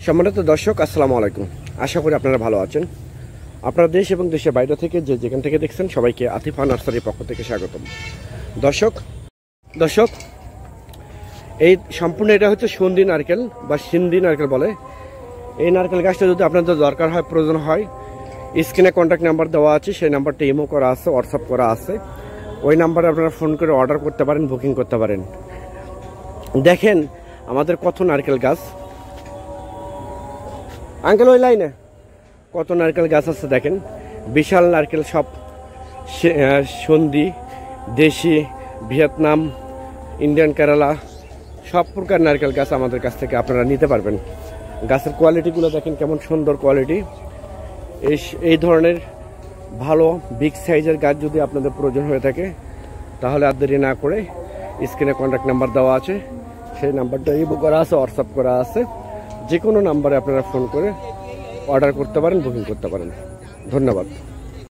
সম্মানিত দর্শক, আসসালামু আলাইকুম। আশা করি আপনারা ভালো আছেন। আপনারা দেশ এবং দেশের বাইরে থেকে যেখান থেকে দেখছেন সবাইকে আতিফা নার্সারির পক্ষ থেকে স্বাগতম। দর্শক এই সম্পূর্ণ এটা হচ্ছে সন্ধি নারকেল বা সিন্ধি নারকেল বলে। এই নারকেল গাছটা যদি আপনাদের দরকার হয়, প্রয়োজন হয়, স্ক্রিনে কন্ট্যাক্ট নাম্বার দেওয়া আছে, সেই নাম্বারটা ইমো করা আছে, হোয়াটসঅ্যাপ করা আছে। ওই নাম্বারে আপনারা ফোন করে অর্ডার করতে পারেন, বুকিং করতে পারেন। দেখেন আমাদের কত নারকেল গাছ, আঙ্কেল ওই লাইনে কত নারকেল গাছ আছে দেখেন। বিশাল নারকেল, সব সন্ধি, দেশি, ভিয়েতনাম, ইন্ডিয়ান কেরালা, সব প্রকার নারকেল গাছ আমাদের কাছ থেকে আপনারা নিতে পারবেন। গাছের কোয়ালিটিগুলো দেখেন কেমন সুন্দর কোয়ালিটি। এই ধরনের ভালো বিগ সাইজের গাছ যদি আপনাদের প্রয়োজন হয়ে থাকে তাহলে আর দেরি না করে স্ক্রিনে কন্ট্যাক্ট নাম্বার দেওয়া আছে, সেই নাম্বারটা ইমো করা আছে, হোয়াটসঅ্যাপ করা আছে। যে কোনো নাম্বারে আপনারা ফোন করে অর্ডার করতে পারেন, বুকিং করতে পারেন। ধন্যবাদ।